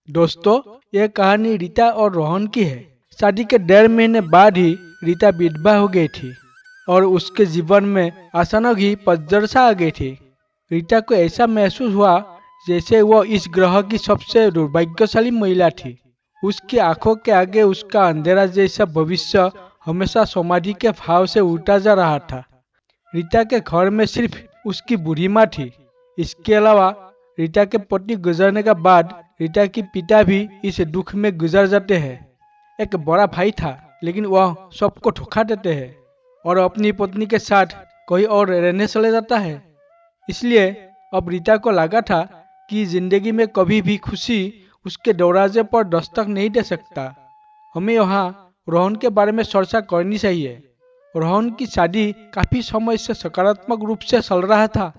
दोस्तों, यह कहानी रीता और रोहन की है। शादी के 1.5 महीने बाद ही रीता विधवा हो गई थी और उसके जीवन में अचानक ही पतझड़ सा आ गई थी। रीता को ऐसा महसूस हुआ जैसे वो इस ग्रह की सबसे दुर्भाग्यशाली महिला थी। उसकी आंखों के आगे उसका अंधेरा जैसा भविष्य हमेशा समाधि के भाव से उल्टा जा रहा था। रीता के घर में सिर्फ उसकी बूढ़ी माँ थी। इसके अलावा रीता के पति गुजरने के बाद रीता के पिता भी इस दुख में गुजर जाते हैं। एक बड़ा भाई था, लेकिन वह सबको धोखा देते हैं और अपनी पत्नी के साथ कहीं और रहने चले जाता है। इसलिए अब रीता को लगा था कि जिंदगी में कभी भी खुशी उसके दरवाजे पर दस्तक नहीं दे सकता। हमें यहाँ रोहन के बारे में चर्चा करनी चाहिए। रोहन की शादी काफी समय से सकारात्मक रूप से चल रहा था।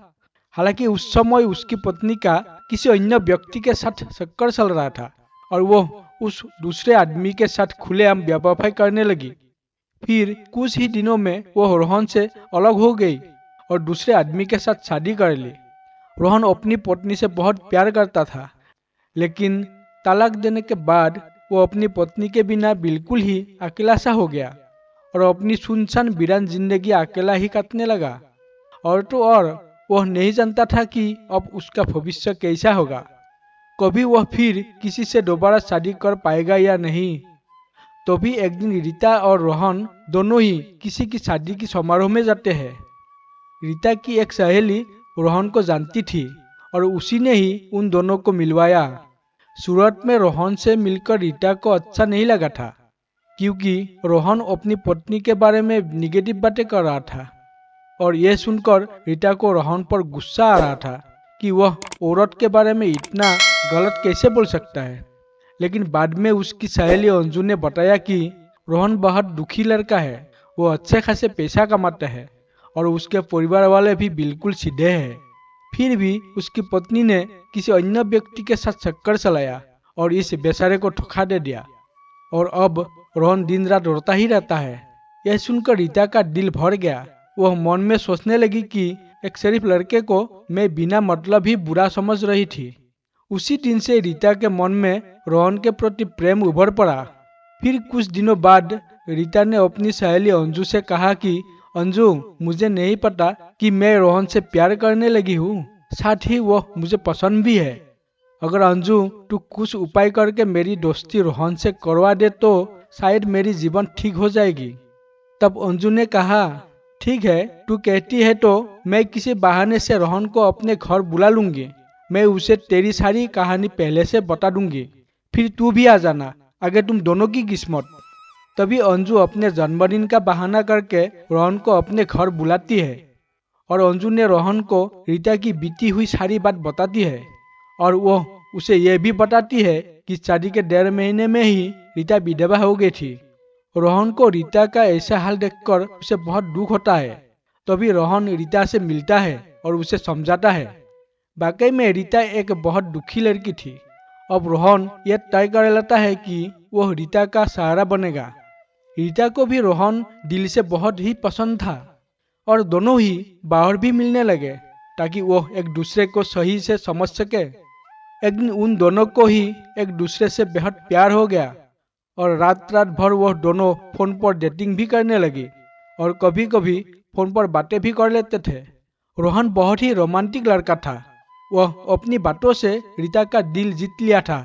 हालांकि उस समय उसकी पत्नी का किसी अन्य व्यक्ति के साथ चक्कर चल रहा था और वो उस दूसरे आदमी के साथ खुलेआम बेवफाई करने लगी। फिर कुछ ही दिनों में वो रोहन से अलग हो गई और दूसरे आदमी के साथ शादी कर ली। रोहन अपनी पत्नी से बहुत प्यार करता था, लेकिन तलाक देने के बाद वो अपनी पत्नी के बिना बिल्कुल ही अकेला सा हो गया और अपनी सुनसान वीरान जिंदगी अकेला ही काटने लगा। और तो और वह नहीं जानता था कि अब उसका भविष्य कैसा होगा। कभी वह फिर किसी से दोबारा शादी कर पाएगा या नहीं। तभी एक दिन रीता और रोहन दोनों ही किसी की शादी की समारोह में जाते हैं। रीता की एक सहेली रोहन को जानती थी और उसी ने ही उन दोनों को मिलवाया। सूरत में रोहन से मिलकर रीता को अच्छा नहीं लगा था, क्योंकि रोहन अपनी पत्नी के बारे में निगेटिव बातें कर रहा था और यह सुनकर रीता को रोहन पर गुस्सा आ रहा था कि वह औरत के बारे में इतना गलत कैसे बोल सकता है। लेकिन बाद में उसकी सहेली अंजू ने बताया कि रोहन बहुत दुखी लड़का है। वो अच्छे खासे पैसा कमाता है और उसके परिवार वाले भी बिल्कुल सीधे हैं। फिर भी उसकी पत्नी ने किसी अन्य व्यक्ति के साथ चक्कर चलाया और इस बेचारे को धोखा दे दिया और अब रोहन दिन रात रोता ही रहता है। यह सुनकर रीता का दिल भर गया। वह मन में सोचने लगी कि एक शरीफ लड़के को मैं बिना मतलब ही बुरा समझ रही थी। उसी दिन से रीता के मन में रोहन के प्रति प्रेम उभर पड़ा। फिर कुछ दिनों बाद रीता ने अपनी सहेली अंजू से कहा कि अंजू, मुझे नहीं पता कि मैं रोहन से प्यार करने लगी हूँ, साथ ही वो मुझे पसंद भी है। अगर अंजू तू कुछ उपाय करके मेरी दोस्ती रोहन से करवा दे तो शायद मेरी जीवन ठीक हो जाएगी। तब अंजू ने कहा, ठीक है, तू कहती है तो मैं किसी बहाने से रोहन को अपने घर बुला लूंगी। मैं उसे तेरी सारी कहानी पहले से बता दूंगी, फिर तू भी आ जाना, आगे तुम दोनों की किस्मत। तभी अंजू अपने जन्मदिन का बहाना करके रोहन को अपने घर बुलाती है और अंजू ने रोहन को रीता की बीती हुई सारी बात बताती है और वो उसे यह भी बताती है कि शादी के 1.5 महीने में ही रीता विधवा हो गई थी। रोहन को रीता का ऐसा हाल देखकर उसे बहुत दुख होता है। तभी रोहन रीता से मिलता है और उसे समझाता है। वाकई में रीता एक बहुत दुखी लड़की थी। अब रोहन यह तय कर लेता है कि वह रीता का सहारा बनेगा। रीता को भी रोहन दिल से बहुत ही पसंद था और दोनों ही बाहर भी मिलने लगे ताकि वो एक दूसरे को सही से समझ सके। एक दिन उन दोनों को ही एक दूसरे से बेहद प्यार हो गया और रात रात भर वह दोनों फोन पर डेटिंग भी करने लगी और कभी कभी फोन पर बातें भी कर लेते थे। रोहन बहुत ही रोमांटिक लड़का था। वह अपनी बातों से रीता का दिल जीत लिया था।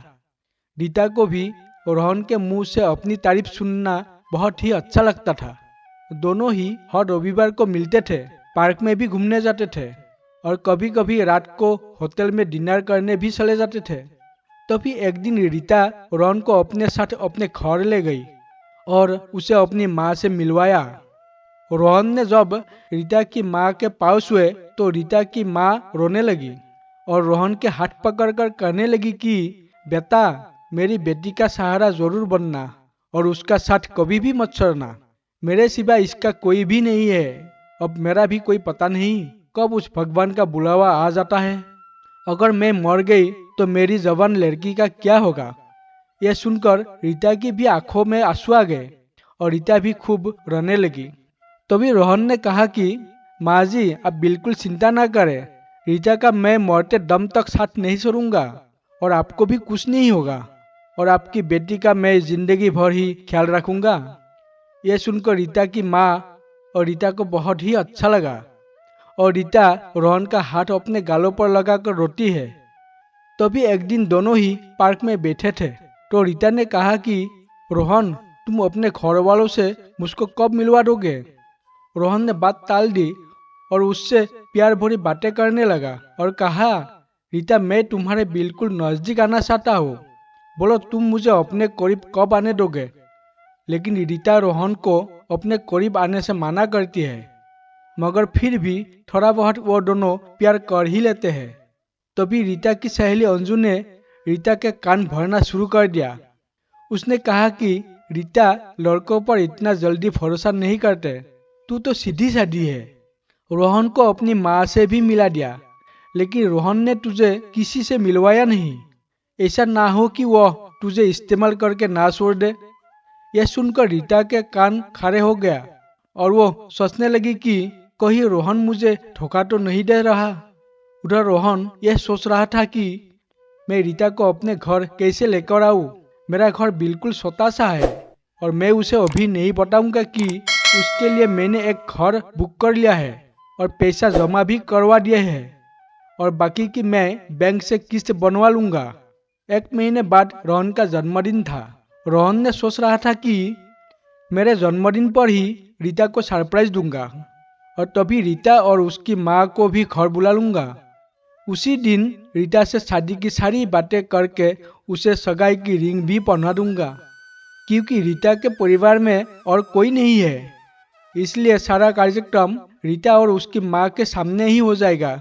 रीता को भी रोहन के मुंह से अपनी तारीफ सुनना बहुत ही अच्छा लगता था। दोनों ही हर रविवार को मिलते थे, पार्क में भी घूमने जाते थे और कभी कभी रात को होटल में डिनर करने भी चले जाते थे। तभी एक दिन रीता रोहन को अपने साथ अपने घर ले गई और उसे अपनी माँ से मिलवाया। रोहन ने जब रीता की माँ के पास छुए तो रीता की माँ रोने लगी और रोहन के हाथ पकड़कर कहने लगी कि बेटा, मेरी बेटी का सहारा जरूर बनना और उसका साथ कभी भी मत छोड़ना। मेरे सिवा इसका कोई भी नहीं है। अब मेरा भी कोई पता नहीं कब उस भगवान का बुलावा आ जाता है। अगर मैं मर गई तो मेरी जवान लड़की का क्या होगा। यह सुनकर रीता की भी आंखों में आंसू आ गए और रीता भी खूब रोने लगी। तभी रोहन ने कहा कि माँ जी, आप बिल्कुल चिंता ना करें, रीता का मैं मरते दम तक साथ नहीं छोड़ूंगा और आपको भी कुछ नहीं होगा और आपकी बेटी का मैं जिंदगी भर ही ख्याल रखूंगा। यह सुनकर रीता की माँ और रीता को बहुत ही अच्छा लगा और रीता रोहन का हाथ अपने गालों पर लगाकर रोती है। तभी एक दिन दोनों ही पार्क में बैठे थे तो रीता ने कहा कि रोहन, तुम अपने घर वालों से मुझको कब मिलवा दोगे? रोहन ने बात टाल दी और उससे प्यार भरी बातें करने लगा और कहा, रीता, मैं तुम्हारे बिल्कुल नजदीक आना चाहता हूँ, बोलो तुम मुझे अपने करीब कब आने दोगे? लेकिन रीता रोहन को अपने करीब आने से मना करती है, मगर फिर भी थोड़ा बहुत वो दोनों प्यार कर ही लेते हैं। तभी रीता की सहेली अंजू ने रीता के कान भरना शुरू कर दिया। उसने कहा कि रीता, लड़कों पर इतना जल्दी भरोसा नहीं करते, तू तो सीधी साधी है। रोहन को अपनी माँ से भी मिला दिया, लेकिन रोहन ने तुझे किसी से मिलवाया नहीं। ऐसा ना हो कि वह तुझे इस्तेमाल करके ना छोड़ दे। यह सुनकर रीता के कान खड़े हो गया और वो सोचने लगी कि कहीं रोहन मुझे धोखा तो नहीं दे रहा। उधर रोहन यह सोच रहा था कि मैं रीता को अपने घर कैसे लेकर आऊं। मेरा घर बिल्कुल छोटा सा है और मैं उसे अभी नहीं बताऊंगा कि उसके लिए मैंने एक घर बुक कर लिया है और पैसा जमा भी करवा दिए हैं और बाकी की मैं बैंक से किस्त बनवा लूंगा। 1 महीने बाद रोहन का जन्मदिन था। रोहन ने सोच रहा था कि मेरे जन्मदिन पर ही रीता को सरप्राइज दूंगा और तभी रीता और उसकी माँ को भी घर बुला लूंगा। उसी दिन रीता से शादी की सारी बातें करके उसे सगाई की रिंग भी पहना दूंगा, क्योंकि रीता के परिवार में और कोई नहीं है, इसलिए सारा कार्यक्रम रीता और उसकी माँ के सामने ही हो जाएगा।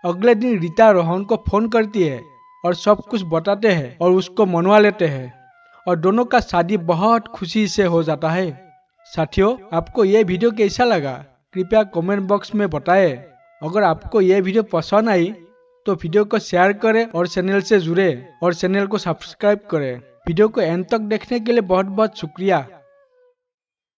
अगले दिन रीता रोहन को फोन करती है और सब कुछ बताते हैं और उसको मनवा लेते हैं और दोनों का शादी बहुत खुशी से हो जाता है। साथियों, आपको ये वीडियो कैसा लगा कृपया कमेंट बॉक्स में बताएं। अगर आपको ये वीडियो पसंद आई तो वीडियो को शेयर करें और चैनल से जुड़े और चैनल को सब्सक्राइब करें। वीडियो को एंड तक देखने के लिए बहुत बहुत शुक्रिया।